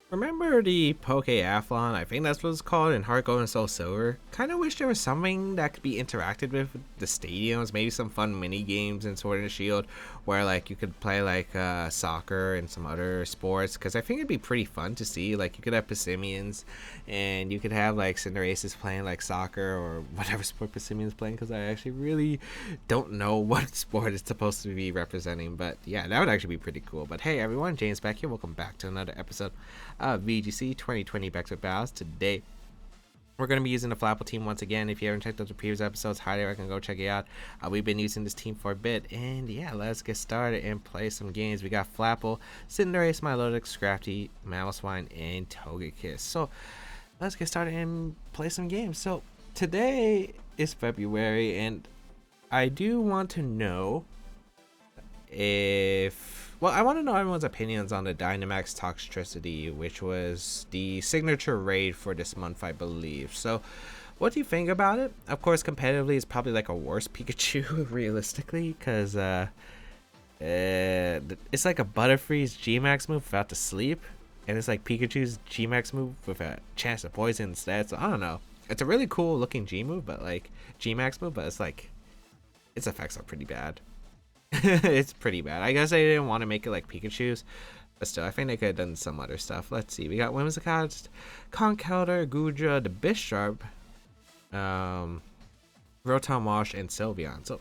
Remember the Pokeathlon? I think that's what it's called in Heart Gold and Soul Silver. Kind of wish there was something that could be interacted with the stadiums. Maybe some fun mini games in Sword and Shield, where like you could play like soccer and some other sports. Because I think it'd be pretty fun to see. Like you could have Passimians, and you could have like Cinderaces playing like soccer or whatever sport Passimians playing. Because I actually really don't know what sport it's supposed to be representing. But yeah, that would actually be pretty cool. But hey everyone, James back here. Welcome back to another episode VGC 2020 Baek Battles. Today, we're going to be using the Flapple team once again. If you haven't checked out the previous episodes, highly recommend go check it out. We've been using this team for a bit, and yeah, let's get started and play some games. We got Flapple, Cinderace, Milotic, Scrafty, Mamoswine, and Togekiss. So, let's get started and play some games. So, today is February, and I do want to know I want to know everyone's opinions on the Dynamax Toxtricity, which was the signature raid for this month, I believe. So, what do you think about it? Of course, competitively, it's probably like a worse Pikachu, realistically, because it's like a Butterfree's G-Max move without the sleep, and it's like Pikachu's G-Max move with a chance to poison instead. So, I don't know. It's a really cool looking G-move, but like G-Max move, but it's like its effects are pretty bad. It's pretty bad. I guess I didn't want to make it like Pikachu's, but still, I think they could have done some other stuff. Let's see. We got Whimsicott, Conkeldurr, Goodra, the Bisharp, Rotom Wash, and Sylveon. So,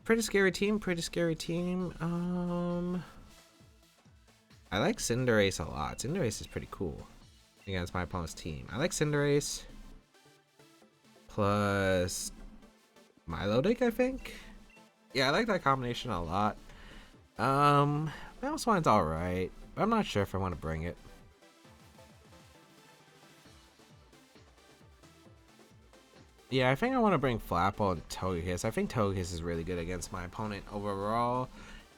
pretty scary team. Pretty scary team. I like Cinderace a lot. Cinderace is pretty cool against my opponent's team. I like Cinderace plus Milotic, I think. Yeah, I like that combination a lot. Mamoswine's alright. I'm not sure if I want to bring it. Yeah, I think I want to bring Flapple and Togekiss. I think Togekiss is really good against my opponent overall.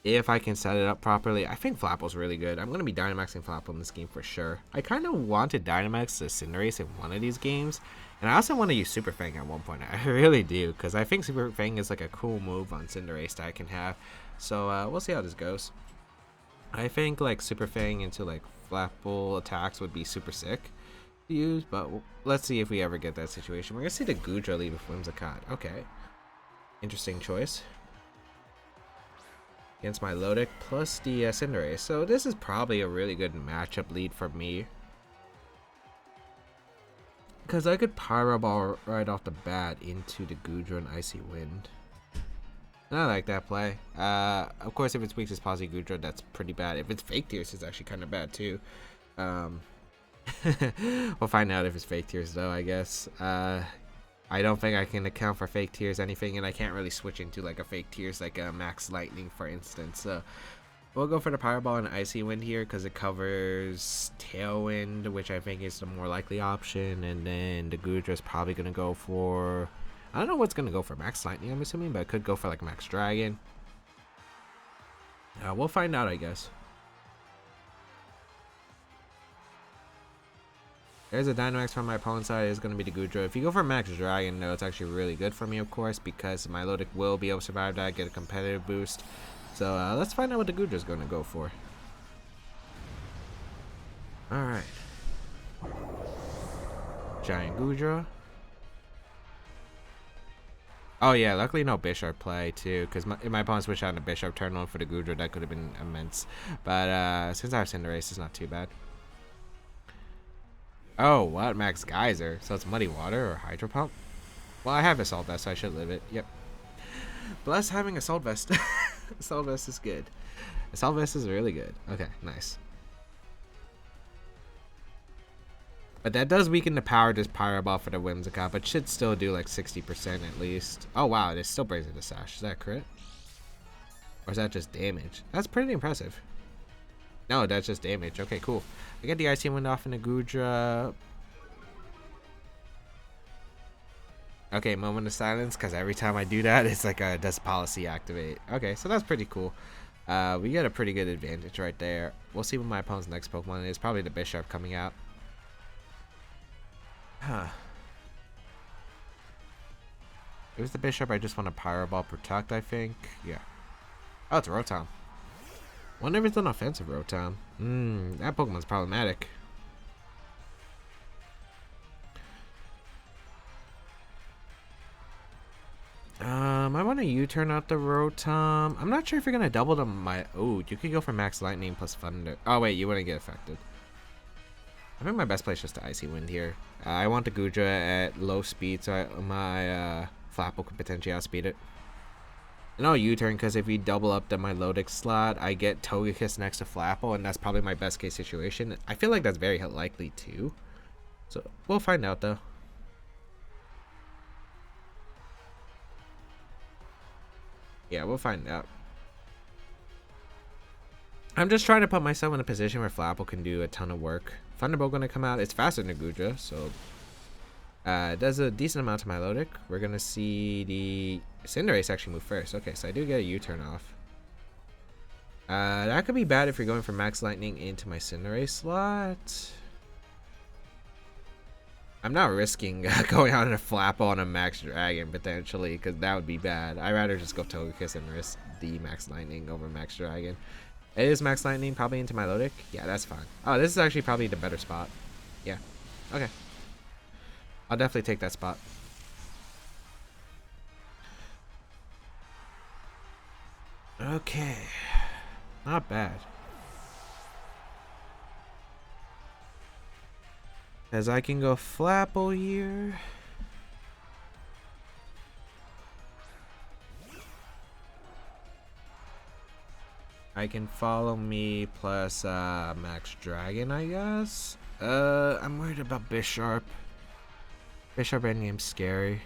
If I can set it up properly, I think Flapple's really good. I'm going to be Dynamaxing Flapple in this game for sure. I kind of wanted Dynamax to Cinderace in one of these games. And I also want to use Super Fang at one point. I really do, because I think Super Fang is like a cool move on Cinderace that I can have. So we'll see how this goes. I think like Super Fang into like Flapple attacks would be super sick to use, but let's see if we ever get that situation. We're going to see the Goodra lead with Whimsicott. Okay. Interesting choice. Against my Milotic plus the Cinderace. So this is probably a really good matchup lead for me. Because I could Pyro Ball right off the bat into the Goodra and Icy Wind. And I like that play. Of course, if it's weak as Posi Goodra, that's pretty bad. If it's Fake Tears, it's actually kind of bad too. We'll find out if it's Fake Tears though, I guess. I don't think I can account for Fake Tears anything, and I can't really switch into like a Fake Tears like a Max Lightning, for instance. So we'll go for the Pyro Ball and Icy Wind here because it covers Tailwind, which I think is the more likely option. And then the Goodra is probably going to go for... I don't know what's going to go for. Max Lightning, I'm assuming, but it could go for like Max Dragon. We'll find out, I guess. There's a Dynamax from my opponent's side. It's going to be the Goodra. If you go for Max Dragon, though, it's actually really good for me, of course, because Milotic will be able to survive that, get a competitive boost. So let's find out what the Goodra is going to go for. Alright. Giant Goodra. Oh yeah, luckily no Bisharp play too, because if my opponent switched out into Bisharp turn one for the Goodra, that could have been immense. But since I have Cinderace, it's not too bad. Oh, what? Max Geyser. So it's Muddy Water or Hydro Pump? Well, I have Assault Vest, so I should live it. Yep. Bless having Assault Vest. Assault Vest is good. Assault Vest is really good. Okay, nice. But that does weaken the power of this Pyro Ball for the Whimsicott, but should still do like 60% at least. Oh wow, this still brings it to Sash. Is that crit? Or is that just damage? That's pretty impressive. No, that's just damage. Okay, cool. I get the Icy Wind off in the Goodra. Okay, moment of silence, because every time I do that, it's like a does policy activate. Okay, so that's pretty cool. We get a pretty good advantage right there. We'll see what my opponent's next Pokemon is. Probably the Bisharp coming out. Huh. If it's the Bisharp, I just want to Pyro Ball Protect, I think. Yeah. Oh, it's Rotom. Wonder if it's an offensive Rotom. That Pokemon's problematic. want to U-turn out the Rotom. I'm not sure if you're gonna double oh, you could go for Max Lightning plus Thunder. Oh wait, you wouldn't get affected. I think my best play is just to Icy Wind here. I want the Gudra at low speed, so my Flapple could potentially outspeed it. And I'll U-turn because if you double up the Milotic slot, I get Togekiss next to Flapple, and that's probably my best case situation. I feel like that's very likely too. So we'll find out though. Yeah, we'll find out. I'm just trying to put myself in a position where Flapple can do a ton of work. Thunderbolt gonna come out. It's faster than Gudra, so it does a decent amount to Milotic. We're gonna see the Cinderace actually move first. Okay, so I do get a U-turn off. That could be bad if you're going for Max Lightning into my Cinderace slot. I'm not risking going out in a Flapple on a Max Dragon potentially, because that would be bad. I'd rather just go Togekiss and risk the Max Lightning over Max Dragon. It is Max Lightning, probably into Milotic. Yeah, that's fine. Oh, this is actually probably the better spot. Yeah. Okay. I'll definitely take that spot. Okay. Not bad. As I can go Flapple here. I can follow me plus Max Dragon, I guess. I'm worried about Bisharp. Bisharp endgame's scary.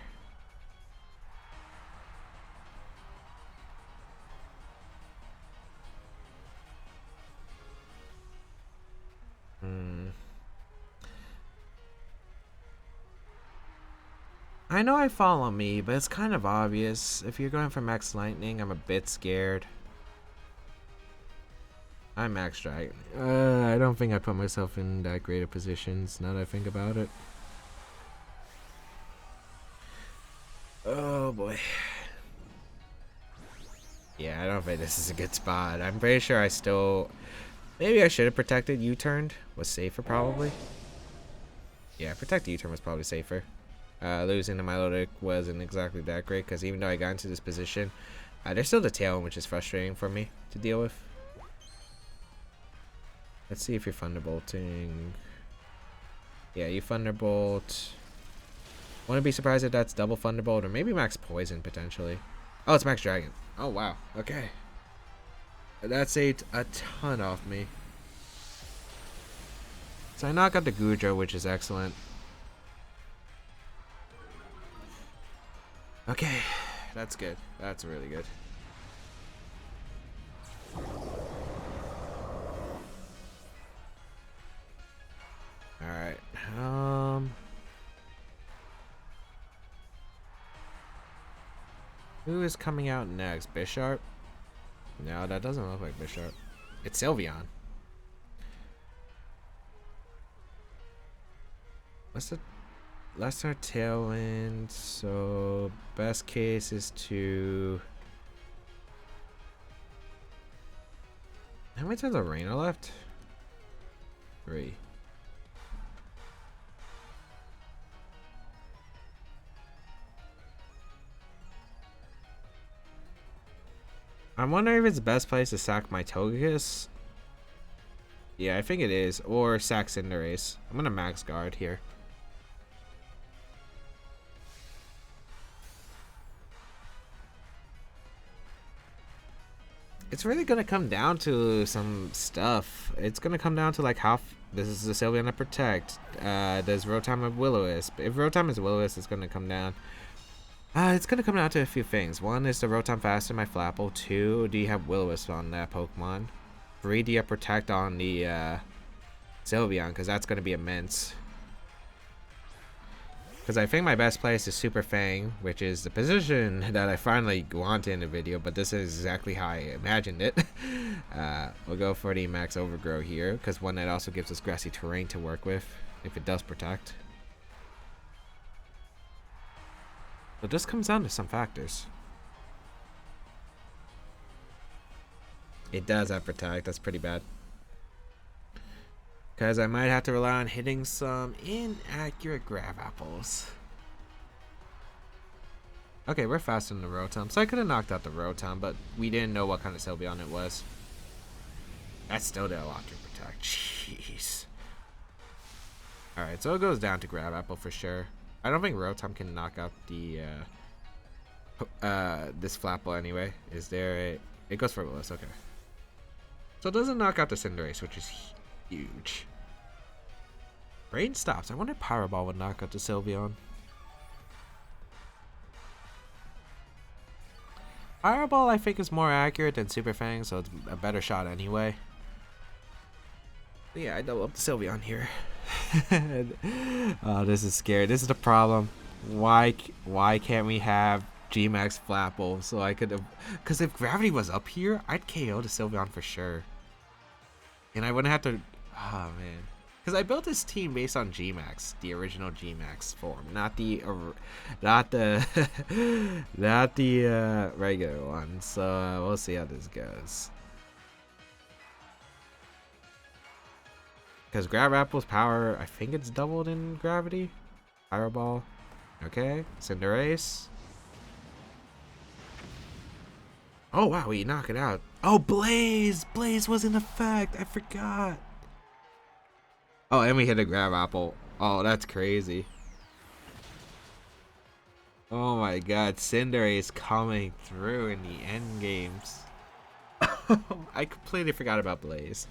I know I follow me, but it's kind of obvious. If you're going for Max Lightning, I'm a bit scared. I'm Max Dragon. I don't think I put myself in that great of positions now that I think about it. Oh boy. Yeah, I don't think this is a good spot. I'm pretty sure I still... Maybe I should have protected U-turned. Was safer probably. Yeah, protect U-turn was probably safer. Losing to Milotic wasn't exactly that great because even though I got into this position, there's still the tail, which is frustrating for me to deal with. Let's see if you're Thunderbolting. Yeah, you Thunderbolt. Wouldn't be surprised if that's double Thunderbolt or maybe Max Poison potentially. Oh, it's Max Dragon. Oh, wow. Okay. That's a ton off me. So I knock out the Gudra, which is excellent. Okay. That's good. That's really good. Alright. Who is coming out next? Bisharp? No, that doesn't look like Bisharp. It's Sylveon. What's the lesser Tailwind? So best case is to... How many times of Rain are left? 3. I'm wondering if it's the best place to sack my Togekiss. Yeah, I think it is. Or sack Cinderace. I'm gonna max guard here. It's really gonna come down to some stuff. It's gonna come down to like how this is the Sylveon to protect. Does Rotom have Will-O-Wisp? If Rotom is Will-O-Wisp, it's gonna come down. It's gonna come down to a few things. One, is the Rotom faster than my Flapple? 2, do you have Will-O-Wisp on that Pokemon? 3, do you have Protect on the Sylveon? Because that's gonna be immense. Because I think my best place is Super Fang, which is the position that I finally wanted in the video, but this is exactly how I imagined it. We'll go for the Max Overgrow here, because one, that also gives us grassy terrain to work with, if it does protect. But this comes down to some factors. It does have protect, that's pretty bad. Because I might have to rely on hitting some inaccurate Grav Apples. Okay, we're faster than the Rotom, so I could have knocked out the Rotom, but we didn't know what kind of Sylveon it was. That still did a lot to protect. Jeez. Alright, so it goes down to Grav Apple for sure. I don't think Rotom can knock out the this Flapple anyway. Is there a... It goes for Willis, okay. So it doesn't knock out the Cinderace, which is huge. Rain stops. I wonder if Pyro Ball would knock out the Sylveon. Pyro Ball I think is more accurate than Super Fang, so it's a better shot anyway. But yeah, I double up the Sylveon here. Oh, this is scary. This is the problem. Why can't we have G-Max Flapple so I could have... Because if Gravity was up here, I'd KO the Sylveon for sure. And I wouldn't have to... Oh, man. Because I built this team based on G-Max, the original G-Max form, not the regular one. So we'll see how this goes. Because Grav Apple's power, I think it's doubled in gravity. Pyro Ball. Okay. Cinderace. Oh, wow. We knock it out. Oh, Blaze. Blaze was in effect. I forgot. Oh, and we hit a Grav Apple. Oh, that's crazy. Oh, my God. Cinderace coming through in the end games. I completely forgot about Blaze.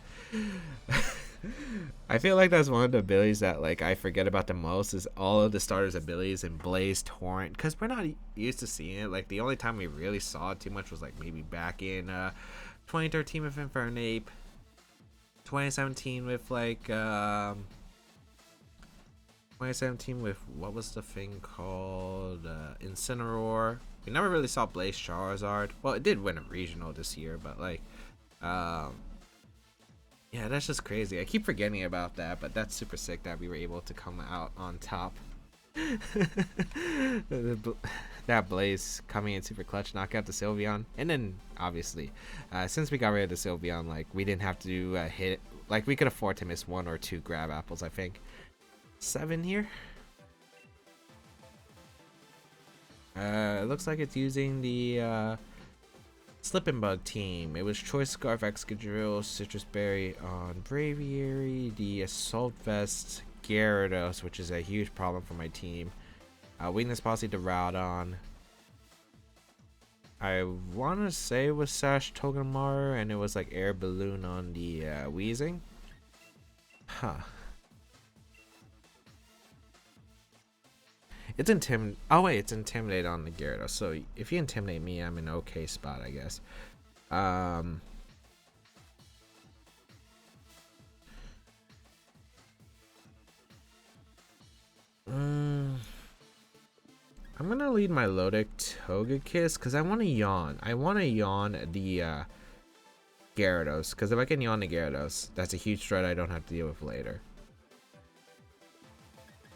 I feel like that's one of the abilities that like I forget about the most is all of the starters' abilities in Blaze Torrent, because we're not used to seeing it. Like the only time we really saw it too much was like maybe back in 2013 with Infernape, 2017 with like 2017 with what was the thing called Incineroar. We never really saw Blaze Charizard. Well, it did win a regional this year, but like yeah, that's just crazy. I keep forgetting about that, but that's super sick that we were able to come out on top. That Blaze coming in super clutch, knock out the Sylveon. And then, obviously, since we got rid of the Sylveon, like, we didn't have to hit... Like, we could afford to miss 1 or 2 Grav Apples, I think. 7 here. It looks like it's using the... Slippin' Bug team. It was Choice Scarf, Excadrill, Citrus Berry on Braviary, the Assault Vest, Gyarados, which is a huge problem for my team. Weakness Policy to Rowdon. I want to say it was Sash Togedemaru, and it was like Air Balloon on the Weezing. Huh. It's Oh wait, it's Intimidate on the Gyarados. So if you intimidate me, I'm in an okay spot, I guess. I'm gonna lead my Milotic Togekiss because I want to yawn. I want to yawn the Gyarados, because if I can yawn the Gyarados, that's a huge threat I don't have to deal with later.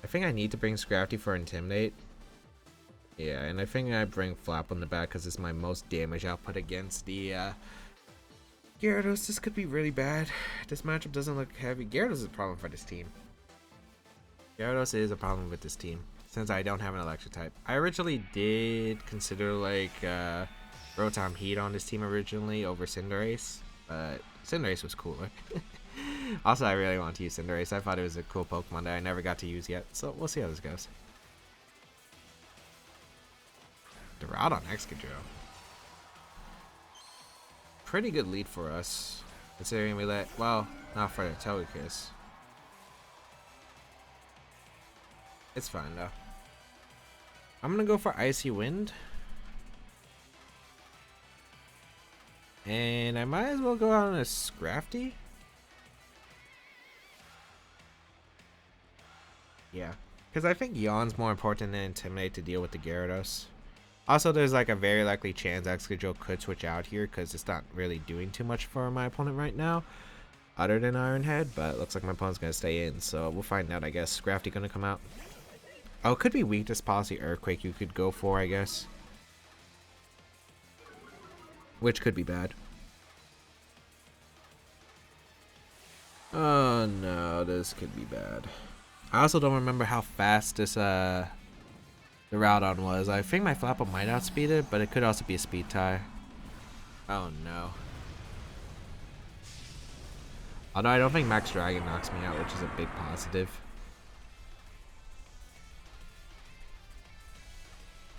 I think I need to bring Scrafty for Intimidate. Yeah, and I think I bring Flapple in the back because it's my most damage output against the Gyarados. This could be really bad. This matchup doesn't look heavy. Gyarados is a problem for this team. Gyarados is a problem with this team since I don't have an electric type. I originally did consider like Rotom Heat on this team originally over Cinderace, but Cinderace was cooler. Also, I really want to use Cinderace. I thought it was a cool Pokemon that I never got to use yet, so we'll see how this goes. The route on Excadrill. Pretty good lead for us, considering we let, well, not for the Togekiss. It's fine though. I'm gonna go for Icy Wind. And I might as well go out on a Scrafty. Yeah, because I think Yawn's more important than Intimidate to deal with the Gyarados. Also, there's like a very likely chance Excadrill could switch out here because it's not really doing too much for my opponent right now, other than Iron Head, but it looks like my opponent's going to stay in, so we'll find out, I guess. Scrafty going to come out. Oh, it could be Weakness Policy Earthquake you could go for, I guess. Which could be bad. Oh no, this could be bad. I also don't remember how fast this the Rowdon was. I think my Flapple might outspeed it, but it could also be a speed tie. Oh no. Although I don't think Max Dragon knocks me out, which is a big positive.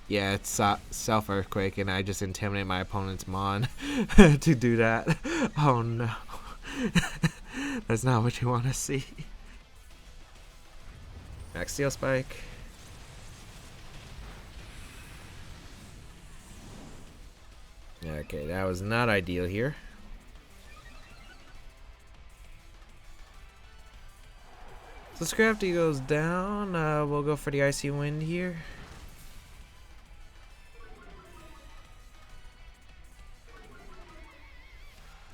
Yeah, it's self-earthquake, and I just intimidate my opponent's Mon to do that. Oh no. That's not what you want to see. Max Steel Spike. Okay, that was not ideal here. So Scrafty goes down. We'll go for the Icy Wind here.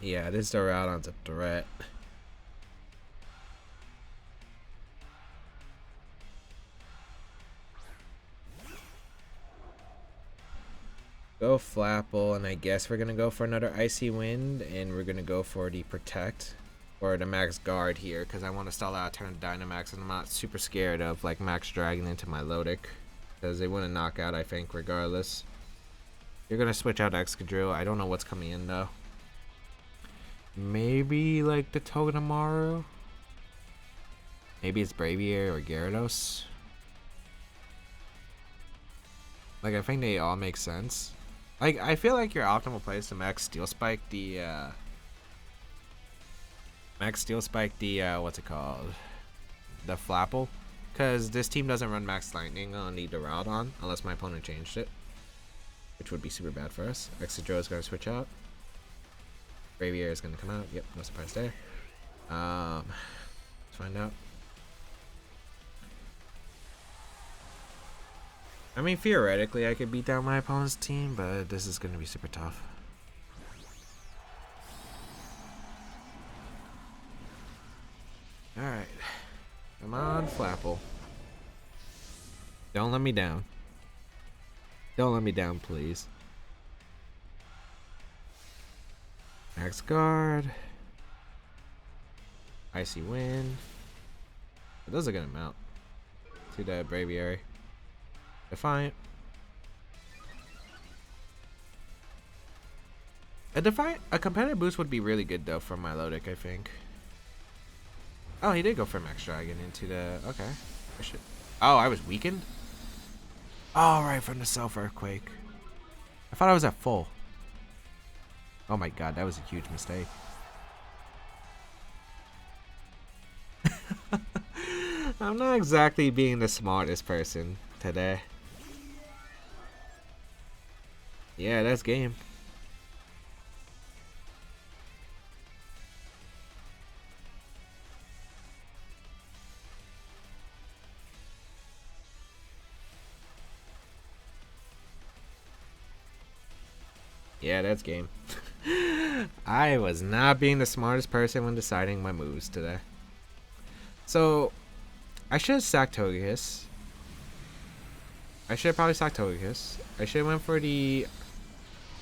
Yeah, this Rowdon's a threat. Go Flapple, and I guess we're gonna go for another Icy Wind, and we're gonna go for the Protect or the Max Guard here, because I want to stall out a turn Dynamax, and I'm not super scared of like Max Dragon into Milotic, because they wouldn't knock out, I think, regardless. You're gonna switch out Excadrill. I don't know what's coming in though. Maybe like the Togedemaru. Maybe it's Braviary or Gyarados. Like, I think they all make sense. Like, I feel like your optimal play is to Max Steel Spike the what's it called? The Flapple. Because this team doesn't run Max Lightning on the Rowdon unless my opponent changed it, which would be super bad for us. Excadrill is going to switch out. Braviary is going to come out. Yep, no surprise there. Let's find out. I mean, theoretically, I could beat down my opponent's team, but this is going to be super tough. Alright. Come on, Flapple. Don't let me down. Don't let me down, please. Max Guard. Icy Wind. Those are gonna mount to that Braviary. Defiant. A competitive boost would be really good though for Milotic, I think. Oh, he did go for Max Dragon into the. Okay. Oh, I was weakened? Oh, right, from the Self Earthquake. I thought I was at full. Oh my god, that was a huge mistake. I'm not exactly being the smartest person today. Yeah, that's game. Yeah, that's game. I was not being the smartest person when deciding my moves today. So, I should have sacked Togekiss. I should have probably sacked Togekiss. I should have went for the...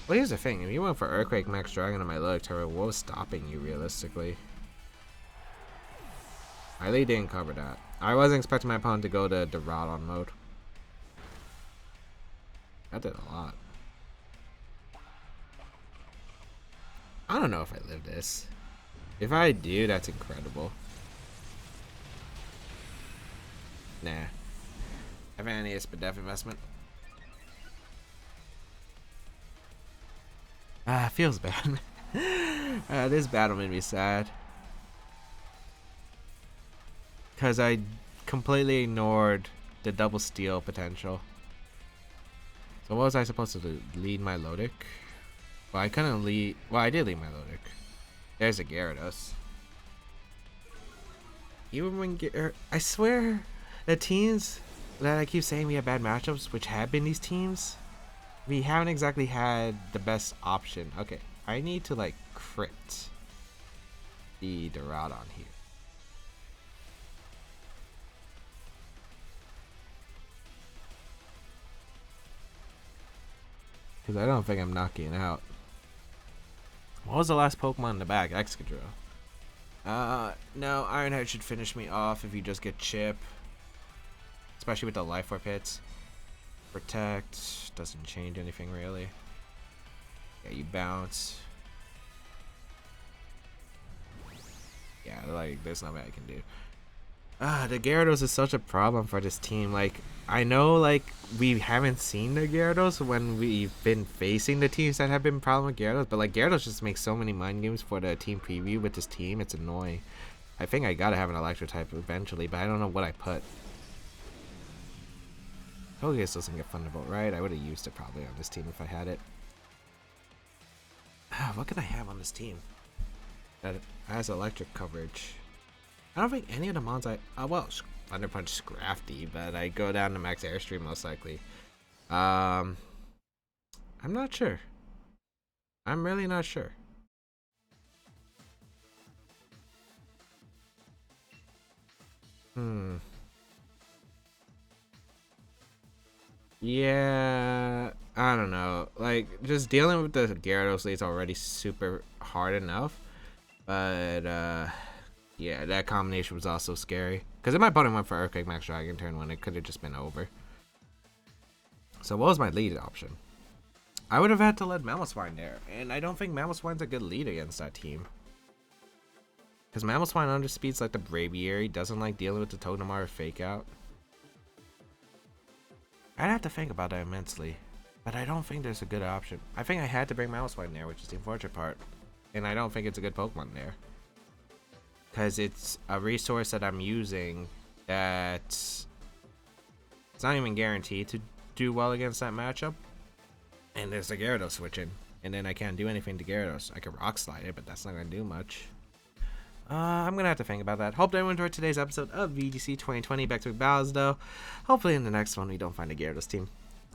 Well, here's the thing. If you went for Earthquake, Max Dragon, and Milotic Turbo, what was stopping you, realistically? I really didn't cover that. I wasn't expecting my opponent to go to the Rowdon mode. That did a lot. I don't know if I live this. If I do, that's incredible. Nah. I've had any Spadef investment. Feels bad. This battle made me sad. Because I completely ignored the double steal potential. So what was I supposed to do? Lead Milotic? Well, I couldn't lead. Well, I did lead Milotic. There's a Gyarados. Even when I swear, the teams that I keep saying we have bad matchups, which have been these teams, we haven't exactly had the best option. Okay, I need to like crit the Rowdon here. Because I don't think I'm knocking it out. What was the last Pokemon in the back? Excadrill. No, Ironhead should finish me off if you just get Chip. Especially with the Life Orb hits. Protect doesn't change anything really. Yeah, you bounce. Yeah, like there's nothing I can do. The Gyarados is such a problem for this team. Like, I know, like, we haven't seen the Gyarados when we've been facing the teams that have been problem with Gyarados, but like Gyarados just makes so many mind games for the team preview with this team. It's annoying. I think I gotta have an Electric type eventually, but I don't know what I put. Togekiss doesn't get Thunderbolt, right? I would have used it probably on this team if I had it. What can I have on this team that has electric coverage? I don't think any of the mons well, Thunder Punch Scrafty, but I go down to max airstream most likely. I'm not sure. I'm really not sure. Yeah, I don't know. Like, just dealing with the Gyarados lead is already super hard enough. But, yeah, that combination was also scary. Because if my opponent went for Earthquake Max Dragon turn 1, it could have just been over. So what was my lead option? I would have had to let Mamoswine there. And I don't think Mamoswine's a good lead against that team. Because Mamoswine underspeeds like the Braviary, doesn't like dealing with the Togedemaru Fake Out. I'd have to think about that immensely, but I don't think there's a good option. I think I had to bring Mamoswine there, which is the unfortunate part, and I don't think it's a good Pokemon there. Because it's a resource that I'm using that it's not even guaranteed to do well against that matchup. And there's a Gyarados switching, and then I can't do anything to Gyarados. I can Rock Slide it, but that's not going to do much. I'm gonna have to think about that. Hope everyone enjoyed today's episode of VGC 2020 Back to Baek Battles, though. Hopefully in the next one we don't find a Gyarados team.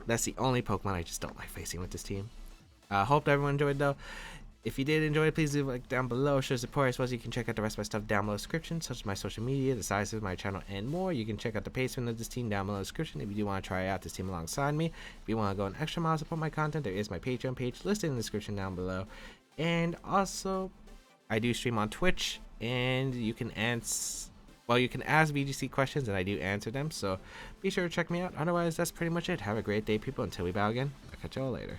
That's the only Pokemon I just don't like facing with this team. Hope everyone enjoyed, though. If you did enjoy, please leave a like down below. Show support as well as you can check out the rest of my stuff down below in the description, such as my social media, the sizes of my channel, and more. You can check out the placement of this team down below in the description if you do want to try out this team alongside me. If you want to go an extra mile to support my content, there is my Patreon page listed in the description down below. And also, I do stream on Twitch, and you can ask VGC questions, and I do answer them, so be sure to check me out. Otherwise, that's pretty much it. Have a great day, people. Until we battle again, I'll catch y'all later.